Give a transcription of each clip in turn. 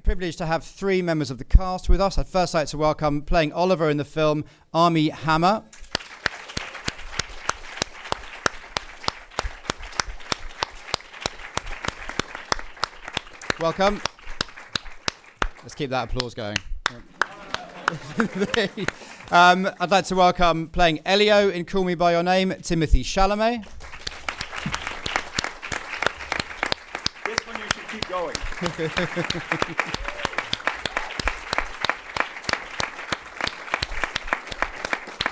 Privileged to have three members of the cast with us. I'd first like to welcome, playing Oliver in the film, Armie Hammer. Welcome. Let's keep that applause going. I'd like to welcome, playing Elio in Call Me By Your Name, Timothee Chalamet. This one you should keep going.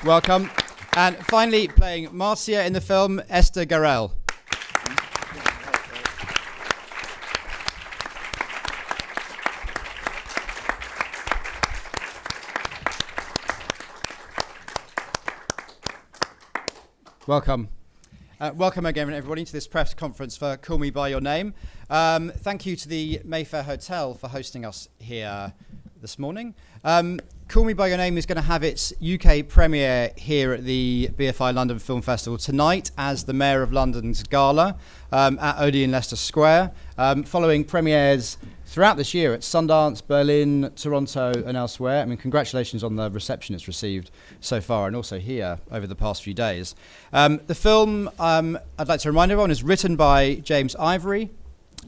Welcome. And finally, playing Marcia in the film, Esther Garrel. Welcome. Welcome again, everybody, to this press conference for Call Me By Your Name. Thank you to the Mayfair Hotel for hosting us here this morning. Call Me By Your Name is going to have its UK premiere here at the BFI London Film Festival tonight as the Mayor of London's gala at Odeon Leicester Square, following premieres throughout this year at Sundance, Berlin, Toronto and elsewhere. I mean, congratulations on the reception it's received so far, and also here over the past few days. The film, I'd like to remind everyone, is written by James Ivory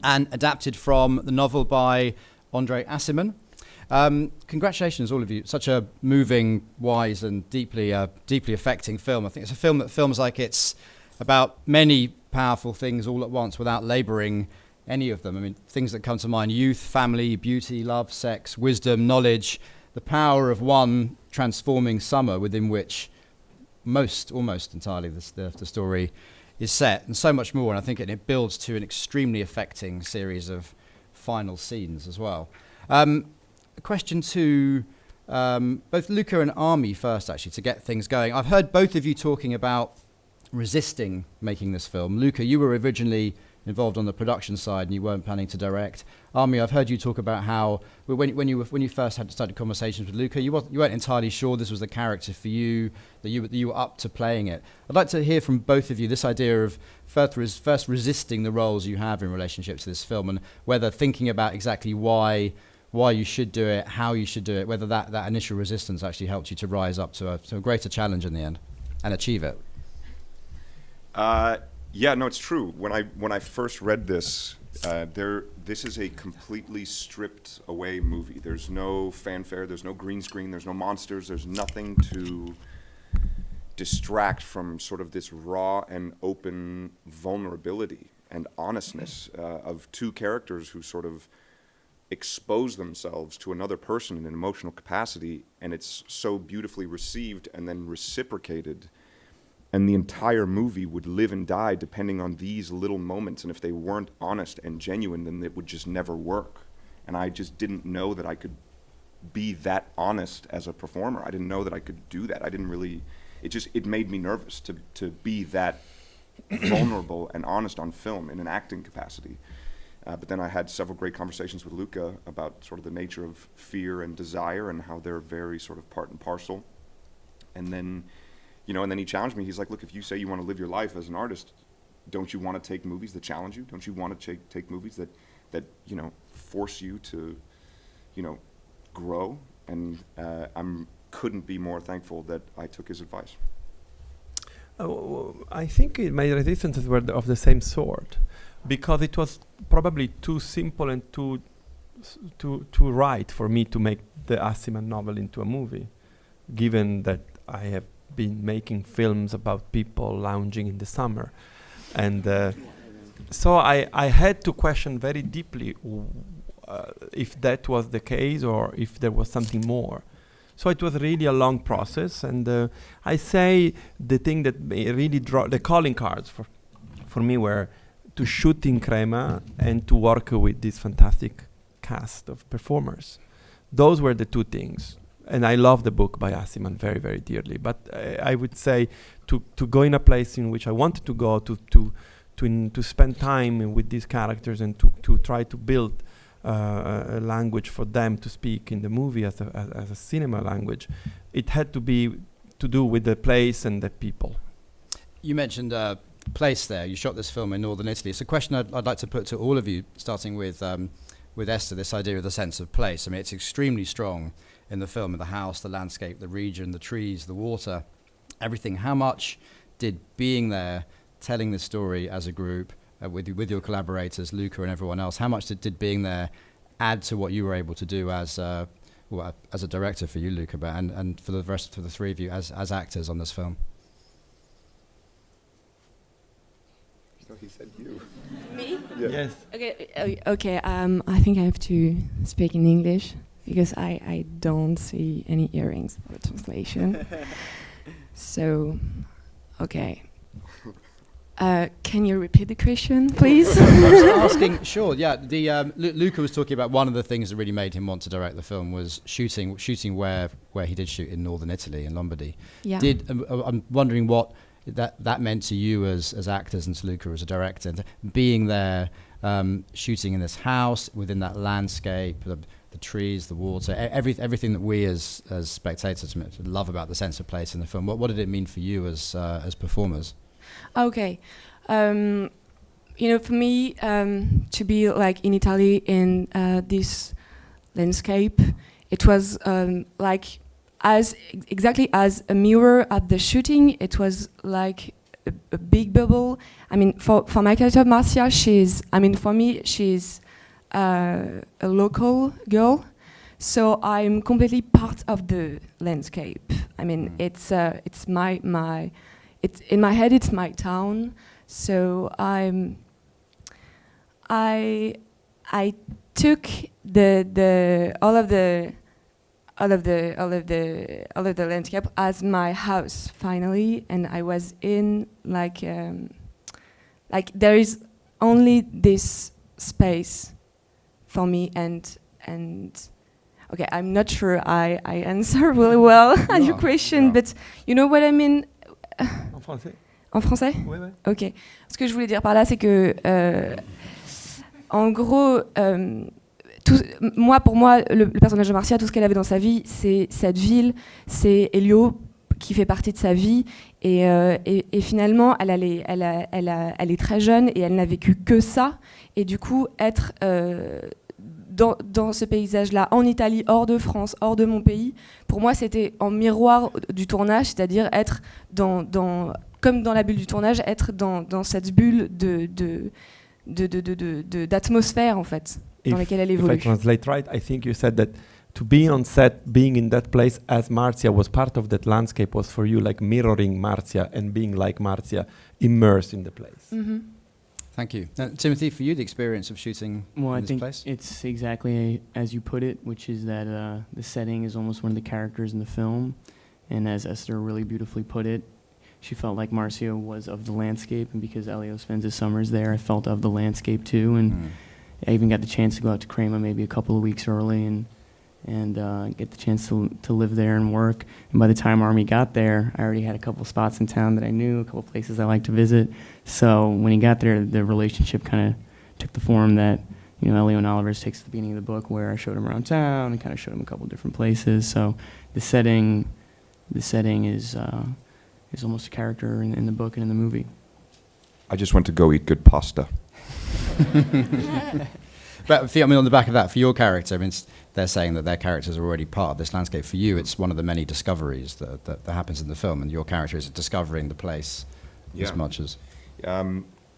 and adapted from the novel by Andre Aciman. Congratulations, all of you. Such a moving, wise and deeply affecting film. I think it's a film that films like it's about many powerful things all at once without labouring any of them. I mean, things that come to mind: youth, family, beauty, love, sex, wisdom, knowledge, the power of one transforming summer within which almost entirely the story is set, and so much more. And I think it builds to an extremely affecting series of final scenes as well. A question to both Luca and Armie first, actually, to get things going. I've heard both of you talking about resisting making this film. Luca, you were originally involved on the production side and you weren't planning to direct. Armie, I've heard you talk about how when you first had started conversations with Luca, you weren't entirely sure this was the character for you, that you were up to playing it. I'd like to hear from both of you this idea of first resisting the roles you have in relationship to this film, and whether thinking about exactly why you should do it, how you should do it, whether that initial resistance actually helped you to rise up to a greater challenge in the end and achieve it. Yeah, no, it's true. When I first read this, this is a completely stripped away movie. There's no fanfare, there's no green screen, there's no monsters, there's nothing to distract from sort of this raw and open vulnerability and honestness of two characters who sort of expose themselves to another person in an emotional capacity, and it's so beautifully received and then reciprocated. And the entire movie would live and die depending on these little moments. And if they weren't honest and genuine, then it would just never work. And I just didn't know that I could be that honest as a performer. I didn't know that I could do that. I didn't really, it made me nervous to be that vulnerable and honest on film in an acting capacity. But then I had several great conversations with Luca about sort of the nature of fear and desire and how they're very sort of part and parcel. And then he challenged me. He's like, look, if you say you want to live your life as an artist, don't you want to take movies that challenge you? Don't you want to take movies that force you to, grow? And couldn't be more thankful that I took his advice. I think my resistances were of the same sort, because it was probably too simple and too right for me to make the Aciman novel into a movie, given that I have been making films about people lounging in the summer. And so I had to question very deeply if that was the case or if there was something more. So it was really a long process, and I say the thing that really draw the calling cards for me were to shoot in Crema and to work with this fantastic cast of performers. Those were the two things. And I love the book by Aciman very, very dearly. But I would say to go in a place in which I wanted to go, to spend time with these characters and to try to build a language for them to speak in the movie as a cinema language, it had to be to do with the place and the people. You mentioned place there. You shot this film in northern Italy. It's a question I'd like to put to all of you, starting with with Esther, this idea of the sense of place. I mean, it's extremely strong in the film, in the house, the landscape, the region, the trees, the water, everything. How much did being there, telling the story as a group, with your collaborators, Luca and everyone else, how much did being there add to what you were able to do as a director for you, Luca, and for the three of you as actors on this film? So he said you. Me? Yeah. Yes. Okay. I think I have to speak in English because I don't see any earrings for the translation. So, okay. Can you repeat the question, please? I was asking, sure, yeah. Luca was talking about one of the things that really made him want to direct the film was shooting where he did shoot in northern Italy, in Lombardy. Yeah. I'm wondering what that meant to you as actors and to Luca as a director, and being there, shooting in this house, within that landscape, the trees, the water, everything that we as spectators love about the sense of place in the film. What did it mean for you as performers? Okay. For me, to be like in Italy in this landscape, it was like exactly as a mirror at the shooting. It was like a big bubble. I mean, for my character Marcia, for me, she's a local girl, so I'm completely part of the landscape. I mean, it's my it's in my head. It's my town. So I took all of the landscape as my house finally, and I was in like there is only this space for me, and okay, I'm not sure I answer really well at your question, but you know what I mean. En français? En français? Oui, oui. Ok. Ce que je voulais dire par là, c'est que, en gros, pour moi, le personnage de Marcia, tout ce qu'elle avait dans sa vie, c'est cette ville, c'est Elio qui fait partie de sa vie, et finalement, elle est très jeune et elle n'a vécu que ça, et du coup, être dans ce paysage-là, en Italie, hors de France, hors de mon pays, pour moi, c'était en miroir du tournage, c'est-à-dire être comme dans la bulle du tournage, être dans cette bulle d'atmosphère, en fait, dans laquelle elle évolue. If I translate right, I think you said that to be on set, being in that place as Marcia was part of that landscape was for you like mirroring Marcia and being like Marcia, immersed in the place. Mm-hmm. Thank you. Timothy, for you, the experience of shooting in this place? I think it's exactly as you put it, which is that the setting is almost one of the characters in the film. And as Esther really beautifully put it, she felt like Marcia was of the landscape. And because Elio spends his summers there, I felt of the landscape too. And I even got the chance to go out to Crema maybe a couple of weeks early and get the chance to live there and work. And by the time Armie got there, I already had a couple spots in town that I knew, a couple places I liked to visit. So when he got there, the relationship kind of took the form that, Elio and Oliver's takes at the beginning of the book, where I showed him around town and kind of showed him a couple different places. So the setting is almost a character in the book and in the movie. I just went to go eat good pasta. But on the back of that, for your character, they're saying that their characters are already part of this landscape. For you, it's one of the many discoveries that happens in the film, and your character is discovering the place as much as.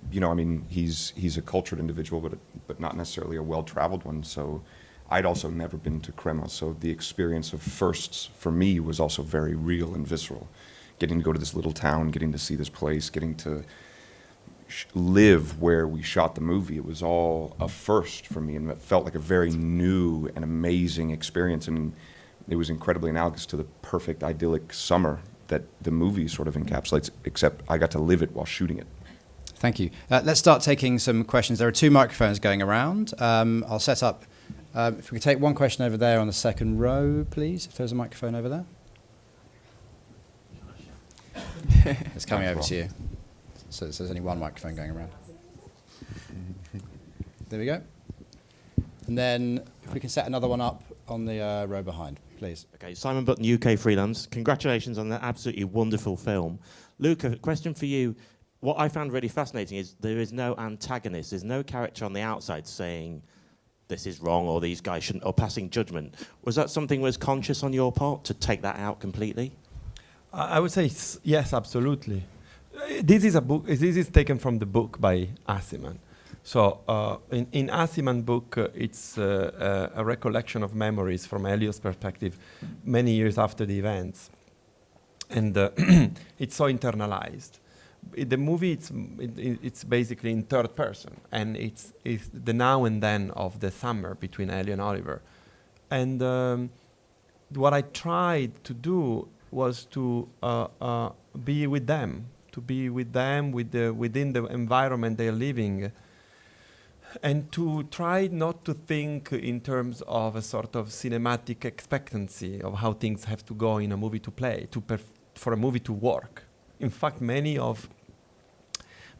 He's a cultured individual, but not necessarily a well-traveled one. So, I'd also never been to Crema, so the experience of firsts for me was also very real and visceral. Getting to go to this little town, getting to see this place, getting to live where we shot the movie, it was all a first for me, and it felt like a very new and amazing experience, and it was incredibly analogous to the perfect idyllic summer that the movie sort of encapsulates, except I got to live it while shooting it. Thank you. Let's start taking some questions. There are two microphones going around. I'll set up, if we could take one question over there on the second row, please, if there's a microphone over there. It's coming over to you. So there's only one microphone going around. There we go. And then if we can set another one up on the row behind, please. Okay, Simon Button, UK Freelance. Congratulations on that absolutely wonderful film. Luca, question for you. What I found really fascinating is there is no antagonist. There's no character on the outside saying, this is wrong or these guys shouldn't, or passing judgment. Was that something was conscious on your part to take that out completely? I would say yes, absolutely. This is a book. This is taken from the book by Assiman. So in Assiman's book, it's a recollection of memories from Elio's perspective, many years after the events, and it's so internalized. The movie, it's basically in third person, and it's the now and then of the summer between Elio and Oliver. And what I tried to do was to be with them, within the environment they're living, and to try not to think in terms of a sort of cinematic expectancy of how things have to go in a movie to play, for a movie to work. In fact, many of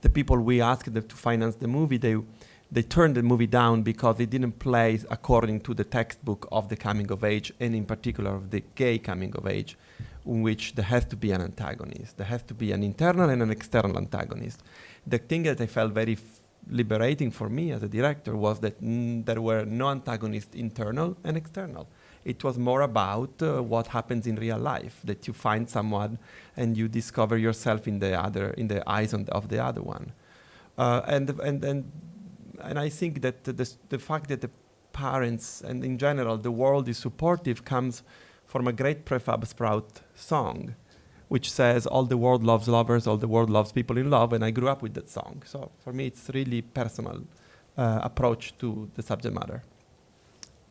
the people we asked them to finance the movie, they turned the movie down because it didn't play according to the textbook of the coming of age, and in particular of the gay coming of age, in which there has to be an antagonist. There has to be an internal and an external antagonist. The thing that I felt very liberating for me as a director was that there were no antagonists, internal and external. It was more about what happens in real life, that you find someone and you discover yourself in the eyes of the other one. And I think that the fact that the parents and in general the world is supportive comes from a great Prefab Sprout song, which says, all the world loves lovers, all the world loves people in love, and I grew up with that song. So for me, it's really personal approach to the subject matter.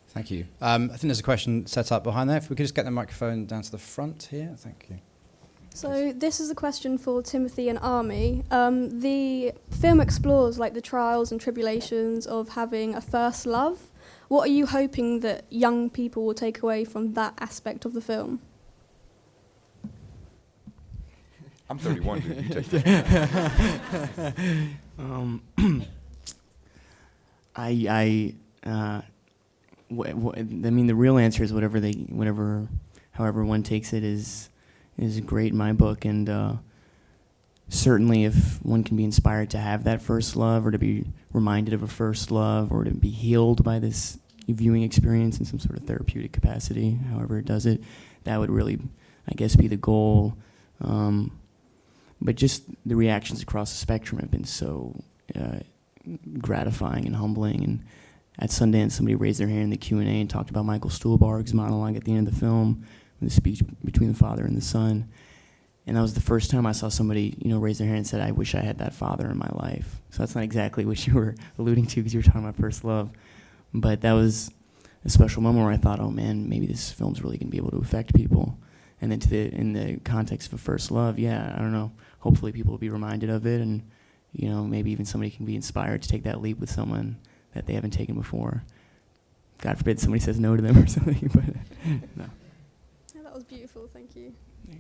Thank you. I think there's a question set up behind there. If we could just get the microphone down to the front here. Thank you. So this is a question for Timothy and Armie. The film explores like the trials and tribulations of having a first love. What are you hoping that young people will take away from that aspect of the film? I'm 31, dude. You take that. I mean, the real answer is however one takes it is great in my book, and certainly if one can be inspired to have that first love, or to be reminded of a first love, or to be healed by this viewing experience in some sort of therapeutic capacity, however it does it, that would really, I guess, be the goal. But just the reactions across the spectrum have been so gratifying and humbling. And at Sundance, somebody raised their hand in the Q&A and talked about Michael Stuhlbarg's monologue at the end of the film, the speech between the father and the son. And that was the first time I saw somebody, raise their hand and said, I wish I had that father in my life. So that's not exactly what you were alluding to, because you were talking about first love. But that was a special moment where I thought, oh man, maybe this film's really going to be able to affect people. And then in the context of a first love, yeah, I don't know. Hopefully people will be reminded of it, and maybe even somebody can be inspired to take that leap with someone that they haven't taken before. God forbid somebody says no to them or something, but no. Yeah, that was beautiful. Thank you.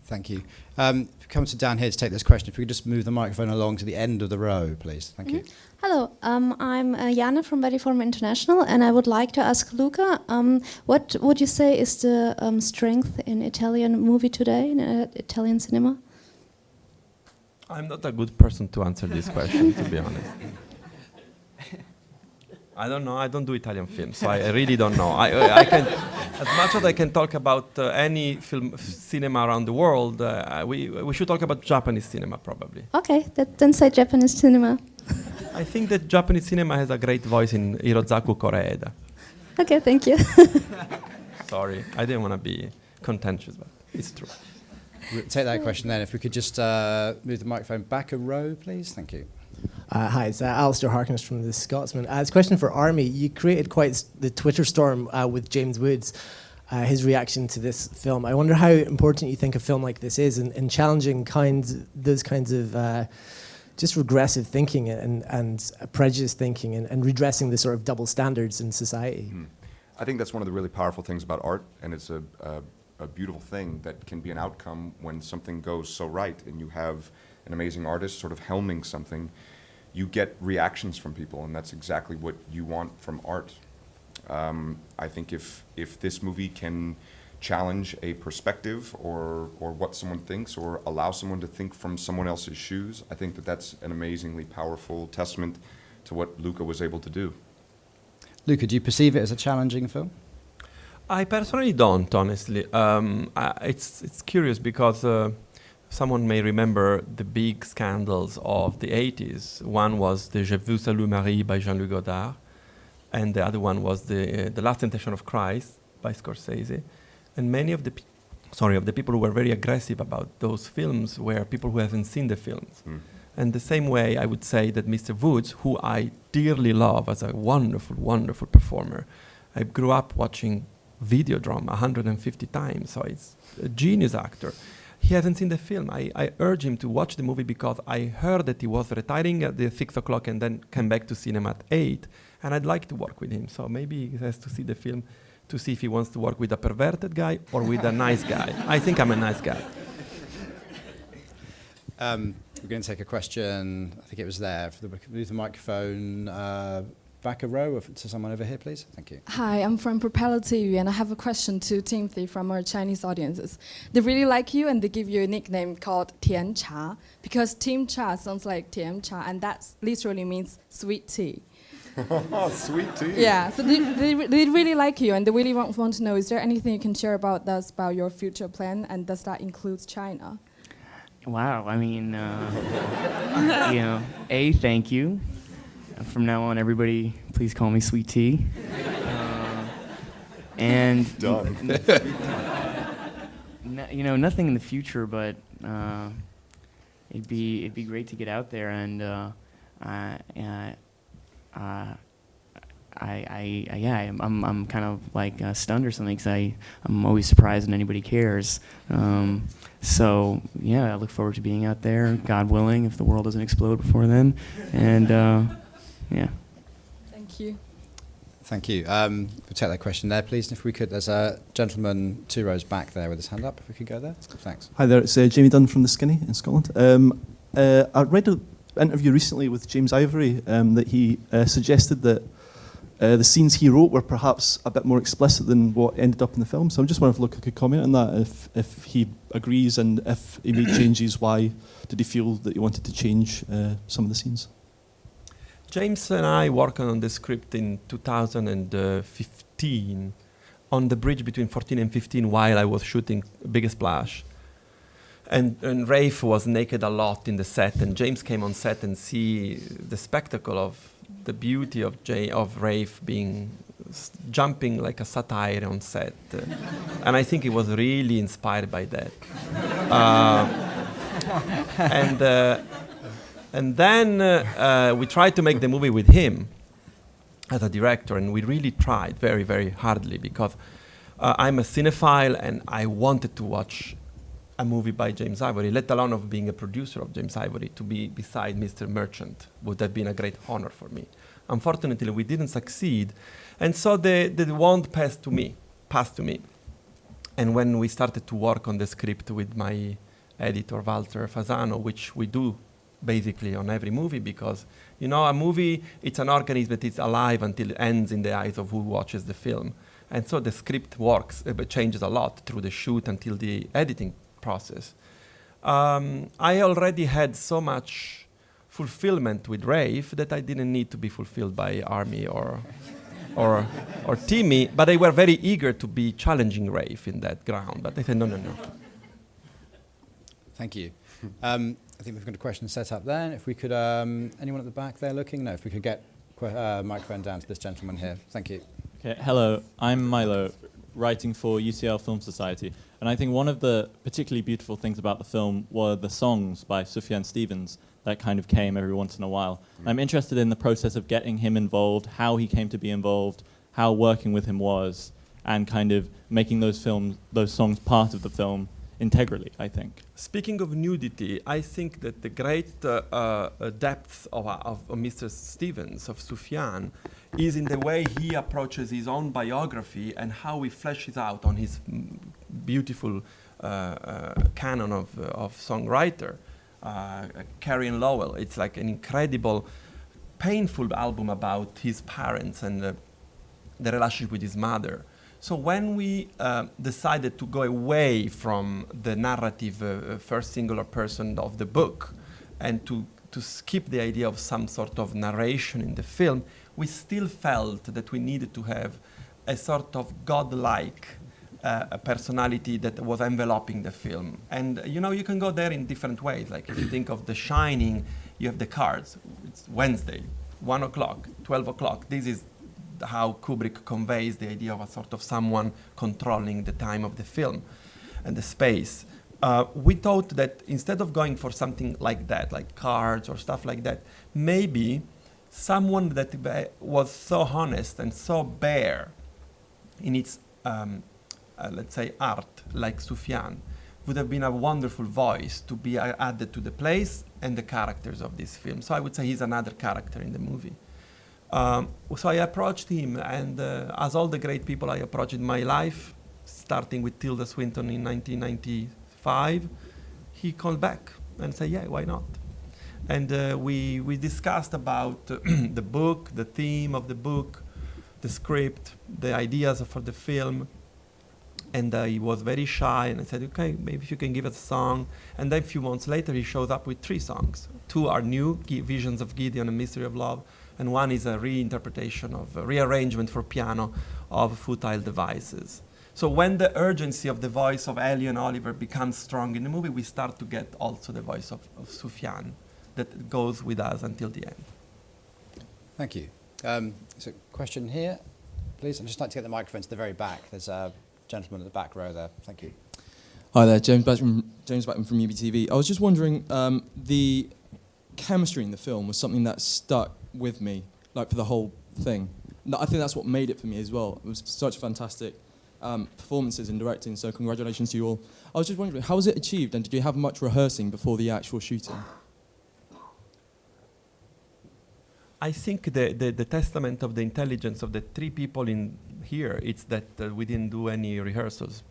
Thank you. Come to down here to take this question. If we could just move the microphone along to the end of the row, please. Thank you. Hello, I'm Jana from Readyform International, and I would like to ask Luca, what would you say is the strength in Italian movie today, in Italian cinema? I'm not a good person to answer this question, to be honest. I don't know. I don't do Italian films, so I really don't know. I can, as much as I can talk about any cinema around the world, we should talk about Japanese cinema, probably. Okay, then say Japanese cinema. I think that Japanese cinema has a great voice in Hirozaku Koreeda. Okay, thank you. Sorry, I didn't want to be contentious, but it's true. We'll take that question then. If we could just move the microphone back a row, please. Thank you. Hi, it's Alistair Harkness from The Scotsman. It's a question for Armie. You created quite the Twitter storm with James Woods, his reaction to this film. I wonder how important you think a film like this is in challenging those kinds of just regressive thinking and prejudiced thinking and redressing the sort of double standards in society. I think that's one of the really powerful things about art, and it's a beautiful thing that can be an outcome when something goes so right and you have an amazing artist sort of helming something. You get reactions from people, and that's exactly what you want from art. I think if this movie can challenge a perspective or what someone thinks, or allow someone to think from someone else's shoes, I think that's an amazingly powerful testament to what Luca was able to do. Luca, do you perceive it as a challenging film? I personally don't, honestly. It's curious because someone may remember the big scandals of the 80s. One was the Je vous salue Marie by Jean-Luc Godard, and the other one was the Last Temptation of Christ by Scorsese. And many of the people who were very aggressive about those films were people who haven't seen the films. And the same way, I would say that Mr. Woods, who I dearly love as a wonderful, wonderful performer, I grew up watching Videodrome 150 times, so it's a genius actor. He hasn't seen the film. I urge him to watch the movie because I heard that he was retiring at the 6 o'clock and then came back to cinema at 8, and I'd like to work with him. So maybe he has to see the film to see if he wants to work with a perverted guy or with a nice guy. I think I'm a nice guy. We're going to take a question. I think it was there. Move the microphone back a row to someone over here, please. Thank you. Hi, I'm from Propeller TV, and I have a question to Timothy from our Chinese audiences. They really like you, and they give you a nickname called Tian Cha, because Tim Cha sounds like Tian Cha, and that literally means sweet tea. Sweet tea. Yeah, so they really like you, and they really want to know, is there anything you can share about us, about your future plan, and does that include China? Wow, I mean, thank you. From now on, everybody, please call me Sweet Tea. And done. Nothing in the future, but it'd be great to get out there, and I'm kind of like stunned or something because I'm always surprised when anybody cares. So yeah, I look forward to being out there, God willing, if the world doesn't explode before then, and yeah. Thank you. Thank you. We'll take that question there, please. And if we could, there's a gentleman 2 rows back there with his hand up. If we could go there. Thanks. Hi there, it's Jamie Dunn from The Skinny in Scotland. I read an interview recently with James Ivory that he suggested that the scenes he wrote were perhaps a bit more explicit than what ended up in the film. So I just wondered if Luca could comment on that, if he agrees, and if he made changes, why did he feel that he wanted to change some of the scenes? James and I worked on the script in 2015 on the bridge between 14 and 15 while I was shooting Big Splash. And Rafe was naked a lot in the set, and James came on set and see the spectacle of the beauty of Rafe being jumping like a satyr on set. And I think he was really inspired by that. And then we tried to make the movie with him as a director, and we really tried very, very hardly because I'm a cinephile and I wanted to watch a movie by James Ivory, let alone of being a producer of James Ivory. To be beside Mr. Merchant would have been a great honor for me. Unfortunately, we didn't succeed, and so the wand passed to me. And when we started to work on the script with my editor, Walter Fasano, which we do basically on every movie, because a movie, it's an organism that is alive until it ends in the eyes of who watches the film. And so the script works, but changes a lot through the shoot until the editing process. I already had so much fulfillment with Rafe that I didn't need to be fulfilled by Armie or Timmy, but they were very eager to be challenging Rafe in that ground. But they said, no. Thank you. I think we've got a question set up there. If we could, anyone at the back there looking? No, if we could get microphone down to this gentleman here. Thank you. Okay, hello, I'm Milo, writing for UCL Film Society. And I think one of the particularly beautiful things about the film were the songs by Sufjan Stevens that kind of came every once in a while. I'm interested in the process of getting him involved, how he came to be involved, how working with him was, and kind of making those songs part of the film integrally, I think. Speaking of nudity, I think that the great depth of Mr. Stevens, of Sufjan, is in the way he approaches his own biography and how he fleshes out on his beautiful canon of songwriter, Carrie and Lowell. It's like an incredible, painful album about his parents and the relationship with his mother. So when we decided to go away from the narrative first singular person of the book and to skip the idea of some sort of narration in the film, we still felt that we needed to have a sort of godlike a personality that was enveloping the film. And you can go there in different ways. Like if you think of The Shining, you have the cards. It's Wednesday, 1 o'clock, 12 o'clock. This is how Kubrick conveys the idea of a sort of someone controlling the time of the film and the space. We thought that instead of going for something like that, like cards or stuff like that, maybe someone that was so honest and so bare in its, let's say, art, like Sufjan, would have been a wonderful voice to be added to the place and the characters of this film. So I would say he's another character in the movie. So I approached him, and as all the great people I approached in my life, starting with Tilda Swinton in 1995, he called back and said, yeah, why not? And we discussed about the book, the theme of the book, the script, the ideas for the film. And he was very shy, and I said, okay, maybe if you can give us a song. And then a few months later, he shows up with 3 songs. 2 are new, Visions of Gideon and Mystery of Love, and 1 is a reinterpretation of a rearrangement for piano of Futile Devices. So when the urgency of the voice of Ellie and Oliver becomes strong in the movie, we start to get also the voice of Sufjan that goes with us until the end. Thank you. So question here, please. I'd just like to get the microphone to the very back. There's a gentleman at the back row there. Thank you. Hi there, James Backman from UBTV. I was just wondering, the chemistry in the film was something that stuck with me, like for the whole thing. I think that's what made it for me as well. It was such fantastic performances in directing, so congratulations to you all. I was just wondering, how was it achieved, and did you have much rehearsing before the actual shooting? I think the testament of the intelligence of the 3 people in here is that we didn't do any rehearsals.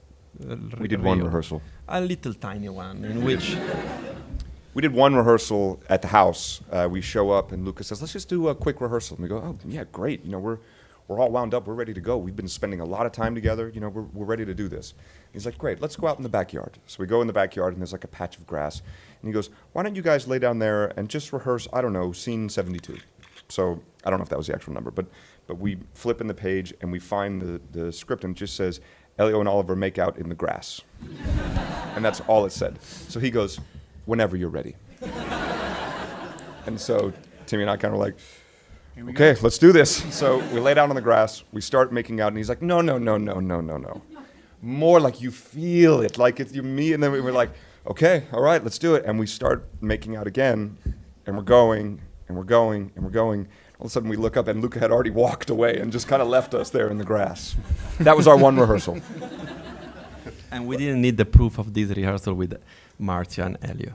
We did one rehearsal. A little tiny one, in which... We did one rehearsal at the house. We show up and Luca says, let's just do a quick rehearsal. And we go, oh, yeah, great. We're all wound up. We're ready to go. We've been spending a lot of time together. We're ready to do this. And he's like, great, let's go out in the backyard. So we go in the backyard and there's like a patch of grass. And he goes, why don't you guys lay down there and just rehearse, I don't know, scene 72. So I don't know if that was the actual number, but we flip in the page and we find the script and it just says, Elio and Oliver make out in the grass. And that's all it said. So he goes, whenever you're ready. And so Timmy and I kind of like, okay, let's do this. So we lay down on the grass, we start making out, and he's like, no. More like you feel it, like it's you, me, and then we were like, okay, all right, let's do it. And we start making out again, and we're going. All of a sudden we look up and Luca had already walked away and just kind of left us there in the grass. That was our one rehearsal. And we didn't need the proof of this rehearsal with Marcia and Elio.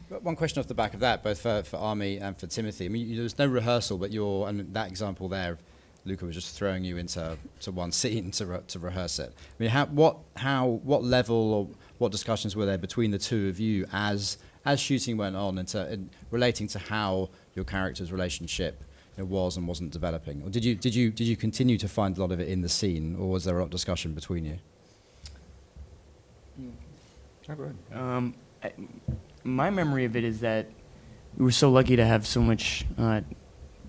One question off the back of that, both for Armie and for Timothy. I mean, there was no rehearsal, but and that example there, Luca was just throwing you into one scene to rehearse it. I mean, what level or what discussions were there between the 2 of you as shooting went on and relating to how your character's relationship was and wasn't developing? Or did you continue to find a lot of it in the scene, or was there a lot of discussion between you? Go ahead. My memory of it is that we were so lucky to have so much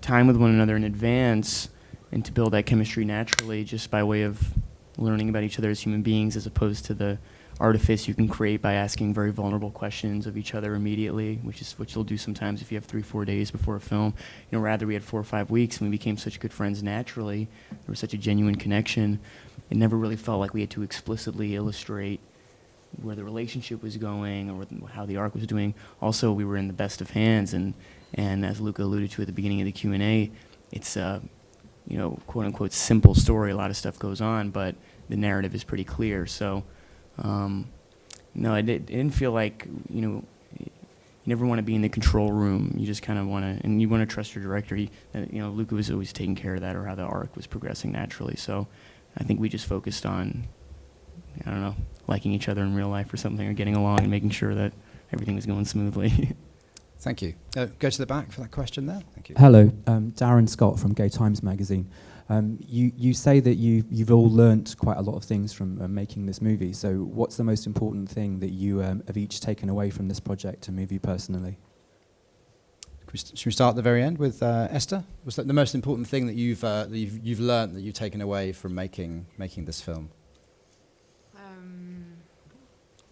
time with one another in advance and to build that chemistry naturally just by way of learning about each other as human beings, as opposed to the artifice you can create by asking very vulnerable questions of each other immediately, which is what you'll do sometimes if you have 3-4 days before a film. Rather we had 4 or 5 weeks and we became such good friends naturally. There was such a genuine connection. It never really felt like we had to explicitly illustrate where the relationship was going or how the arc was doing. Also, we were in the best of hands, and as Luca alluded to at the beginning of the Q&A, it's a quote unquote simple story. A lot of stuff goes on, but the narrative is pretty clear. So. No, it didn't feel like, you never want to be in the control room. You just kind of want to, and you want to trust your director. Luca was always taking care of that, or how the arc was progressing naturally. So I think we just focused on, liking each other in real life or something, or getting along and making sure that everything was going smoothly. Thank you. Go to the back for that question there. Thank you. Hello, Darren Scott from Gay Times magazine. You say that you've all learnt quite a lot of things from making this movie. So what's the most important thing that you have each taken away from this project to move you personally? Should we start at the very end with Esther? Was that the most important thing that you've learned, that you've taken away from making this film?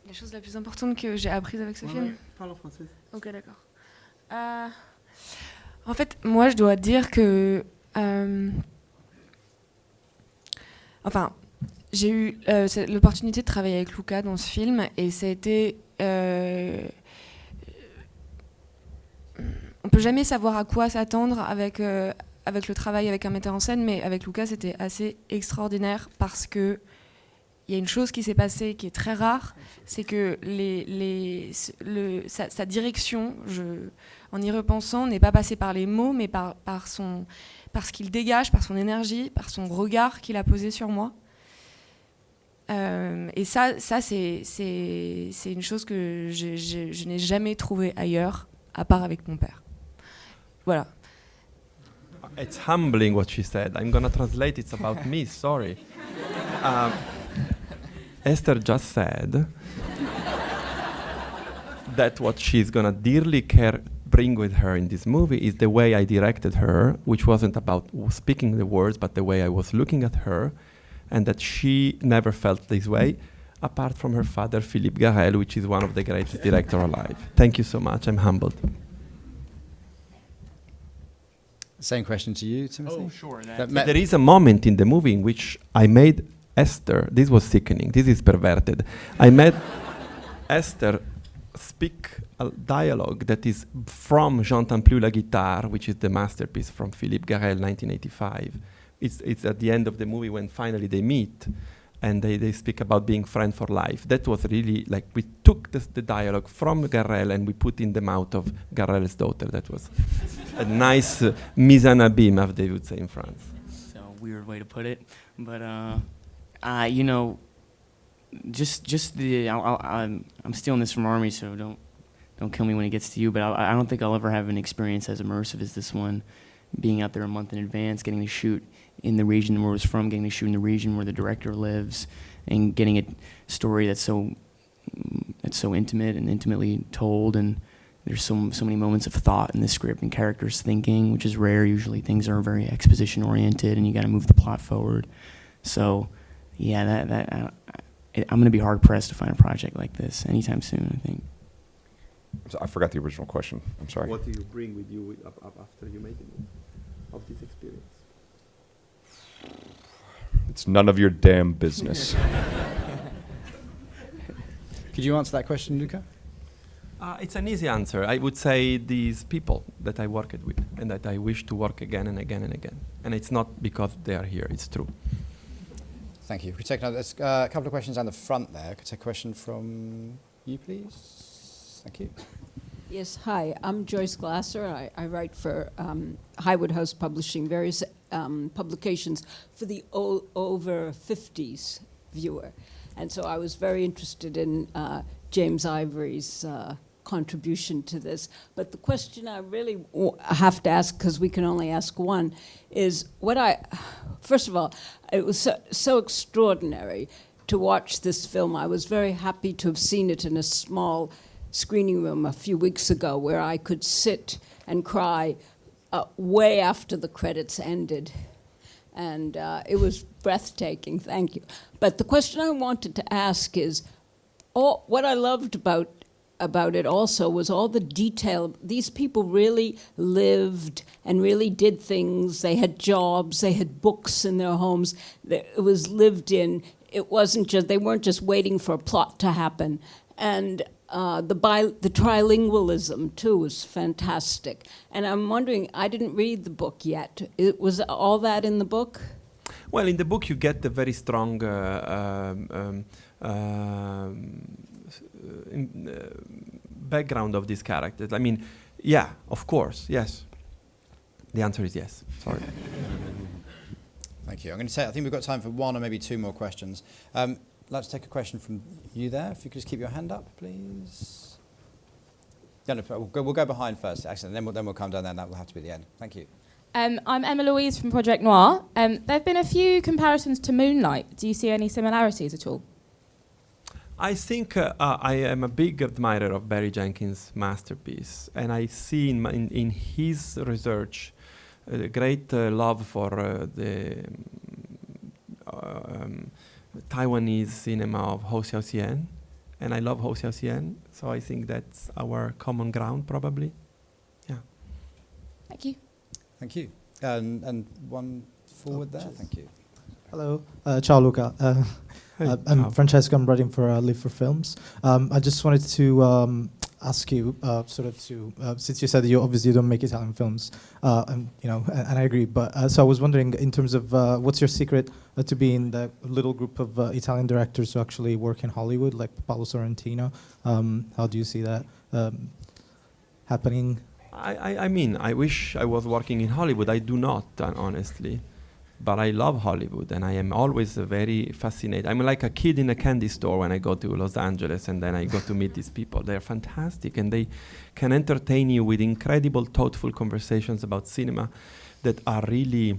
La chose la plus importante que j'ai apprise avec ce film. Parle en français. Ok, d'accord. En fait, moi, je dois dire que, enfin, j'ai eu l'opportunité de travailler avec Luca dans ce film, et ça a été. On peut jamais savoir à quoi s'attendre avec le travail avec un metteur en scène, mais avec Luca, c'était assez extraordinaire parce que il y a une chose qui s'est passée qui est très rare, c'est que sa direction, en y repensant, n'est pas passée par les mots, mais par ce qu'il dégage, par son énergie, par son regard qu'il a posé sur moi. Et ça c'est une chose que je n'ai jamais trouvée ailleurs, à part avec mon père. Voilà. It's humbling what she said. I'm going to translate. It's about me. Sorry. Esther just said that what she's going to dearly bring with her in this movie is the way I directed her, which wasn't about speaking the words, but the way I was looking at her, and that she never felt this way, apart from her father, Philippe Garrel, which is one of the greatest directors alive. Thank you so much. I'm humbled. Same question to you, Timothy. Oh, sure. There is a moment in the movie in which I made Esther, this was sickening, this is perverted. I made Esther speak a dialogue that is from J'entends plus la guitare, which is the masterpiece from Philippe Garrel, 1985. It's at the end of the movie when finally they meet and they speak about being friend for life. That was really like, we took the dialogue from Garrel and we put in the mouth of Garrel's daughter. That was a nice mise en abîme, as they would say in France. It's a weird way to put it, but you know, just the I'm stealing this from Armie, so don't kill me when it gets to you. But I don't think I'll ever have an experience as immersive as this one. Being out there a month in advance, getting to shoot in the region where it was from, getting to shoot in the region where the director lives, and getting a story that's so intimate and intimately told, and there's so many moments of thought in the script and characters thinking, which is rare. Usually things are very exposition oriented, and you got to move the plot forward. So, yeah, I'm going to be hard pressed to find a project like this anytime soon, I think. So I forgot the original question. I'm sorry. What do you bring with you after you make it of this experience? It's none of your damn business. Could you answer that question, Luca? It's an easy answer. I would say these people that I worked with and that I wish to work again and again and again. And it's not because they are here, it's true. Thank you. Could we take another, there's a couple of questions down the front there. Could I take a question from you, please? Thank you. Yes, hi. I'm Joyce Glasser. I write for Highwood House Publishing, various publications for the over 50s viewer. And so I was very interested in James Ivory's contribution to this. But the question I really have to ask, because we can only ask one, is first of all, it was so extraordinary to watch this film. I was very happy to have seen it in a small screening room a few weeks ago where I could sit and cry way after the credits ended. And it was breathtaking, thank you. But the question I wanted to ask is, what I loved about it also was all the detail. These people really lived and really did things. They had jobs, they had books in their homes. It was lived in. It wasn't just, they weren't just waiting for a plot to happen. And the trilingualism, too, was fantastic. And I'm wondering, I didn't read the book yet. Was all that in the book? Well, in the book you get the very strong background of these characters. I mean, yeah, of course, yes. The answer is yes. Sorry. Thank you. I'm going to say, I think we've got time for one or maybe two more questions. Let's take a question from you there. If you could just keep your hand up, please. We'll go behind first, actually, and then we'll come down there, and that will have to be the end. Thank you. I'm Emma Louise from Project Noir. There have been a few comparisons to Moonlight. Do you see any similarities at all? I think I am a big admirer of Barry Jenkins' masterpiece, and I see in his research a great love for the Taiwanese cinema of Ho Xiaoxian, and I love Ho Xiaoxian, so I think that's our common ground, probably. Yeah. Thank you. Thank you. And one forward there. Thank you. Hello, ciao Luca. I'm Francesco. I'm writing for Live for Films. I just wanted to ask you, since you said that you obviously don't make Italian films, and I agree. But so I was wondering, in terms of what's your secret to be in the little group of Italian directors who actually work in Hollywood, like Paolo Sorrentino? How do you see that happening? I mean, I wish I was working in Hollywood. I do not, honestly. But I love Hollywood, and I am always very fascinated. I'm like a kid in a candy store when I go to Los Angeles, and then I go to meet these people. They're fantastic, and they can entertain you with incredible, thoughtful conversations about cinema that are really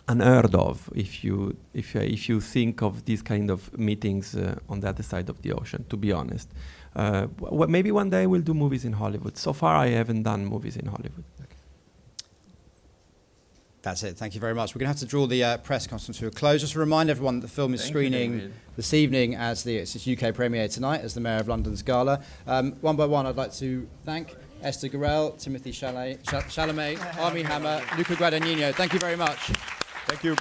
unheard of if you think of these kind of meetings on the other side of the ocean, to be honest. Maybe one day we'll do movies in Hollywood. So far, I haven't done movies in Hollywood. That's it. Thank you very much. We're going to have to draw the press conference to a close. Just to remind everyone that the film is screening this evening as it's its UK premiere tonight as the Mayor of London's gala. One by one, I'd like to thank Esther Garrel, Timothee Chalamet, Armie Hammer, Luca Guadagnino. Thank you very much. Thank you.